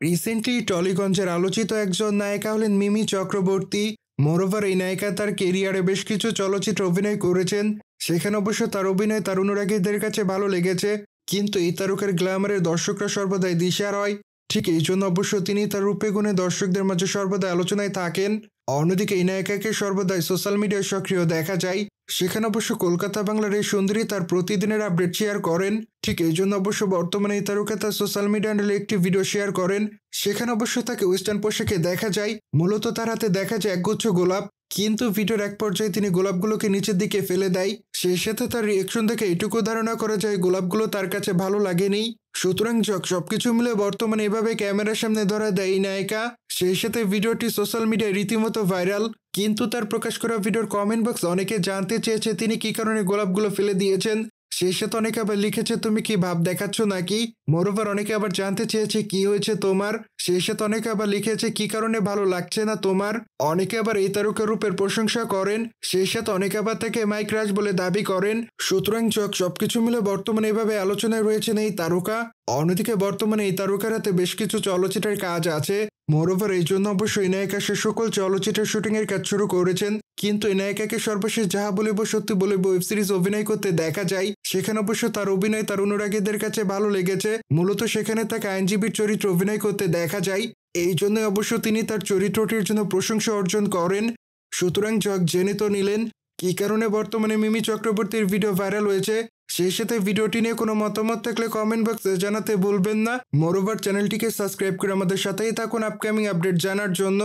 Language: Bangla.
রিসেন্টলি টলিগঞ্জের আলোচিত একজন নায়িকা হলেন মিমি চক্রবর্তী। মোরওভার এই নায়িকা তার কেরিয়ারে বেশ কিছু চলচ্চিত্রে অভিনয় করেছেন। সেখানে অবশ্য তার অভিনয় তার অনুরাগীদের কাছে ভালো লেগেছে, কিন্তু এই তারকার গ্ল্যামারের দর্শকরা সর্বদাই দিশার হয়। ঠিক এই জন্য অবশ্য তিনি তার রূপে গুণে দর্শকদের মাঝে সর্বদাই আলোচনায় থাকেন। অন্যদিকে এই নায়িকাকে সর্বদাই সোশ্যাল মিডিয়ায় সক্রিয় দেখা যায়। সেখানে অবশ্য কলকাতা বাংলার এই সুন্দরী তার প্রতিদিনের আপডেট শেয়ার করেন। ঠিক এই জন্য অবশ্য বর্তমানে এই তারকা তার সোশ্যাল মিডিয়া হ্যান্ডেলে একটি ভিডিও শেয়ার করেন। সেখানে অবশ্য তাকে ওয়েস্টার্ন পোশাকে দেখা যায়। মূলত তার হাতে দেখা যায় একগুচ্ছ গোলাপ, কিন্তু ভিডিওর এক পর্যায়ে তিনি গোলাপগুলোকে নিচের দিকে ফেলে দেয়। সেই সাথে তার রিয়েকশন দেখে এটুকু ধারণা করা যায় গোলাপগুলো তার কাছে ভালো লাগেনি। সুতরাং সবকিছু মিলে বর্তমানে এভাবে ক্যামেরার সামনে ধরা দেয় এই নায়িকা। সেই সাথে ভিডিওটি সোশ্যাল মিডিয়ায় রীতিমতো ভাইরাল। কিন্তু তার প্রকাশ করা ভিডিওর কমেন্ট বক্সে অনেকে জানতে চেয়েছে তিনি কি কারণে গোলাপগুলো ফেলে দিয়েছেন। সেই সাথে অনেকে আবার লিখেছে তুমি কি ভাব দেখাচ্ছ নাকি। মোরওভার অনেকে আবার জানতে চেয়েছে কি হয়েছে তোমার। সেই সাথে অনেকে আবার লিখেছে কি কারণে ভালো লাগছে না তোমার। অনেকে আবার এই তারকা রূপের প্রশংসা করেন। সেই সাথে অনেকে আবার তাকে মাইক রাজ বলে দাবি করেন। সুতরাং সবকিছু মিলে বর্তমানে এভাবে আলোচনায় রয়েছেন এই তারকা। অন্যদিকে বর্তমানে এই তারকার হাতে বেশ কিছু চলচ্চিত্রের কাজ আছে। মোরওভার এই জন্য অবশ্যই এই নায়িকা সে সকল চলচ্চিত্রের শুটিং এর কাজ শুরু করেছেন। কিন্তু এই নায়িকাকে সর্বশেষ যাহা বলিব সত্যি বলিব ওয়েব সিরিজ অভিনয় করতে দেখা যায়। সেখানে অবশ্য তার অভিনয় তার অনুরাগীদের কাছে ভালো লেগেছে। মূলত সেখানে তাকে আইনজীবীর চরিত্র অভিনয় করতে দেখা যায়। এই জন্যই অবশ্য তিনি তার চরিত্রটির জন্য প্রশংসা অর্জন করেন। সুতরাং জেনে তো নিলেন কি কারণে বর্তমানে মিমি চক্রবর্তীর ভিডিও ভাইরাল হয়েছে। সেই সাথে ভিডিওটি নিয়ে কোনো মতামত থাকলে কমেন্ট বক্সে জানাতে ভুলবেন না। মোরওভার চ্যানেলটিকে সাবস্ক্রাইব করে আমাদের সাথেই থাকুন আপকামিং আপডেট জানার জন্য।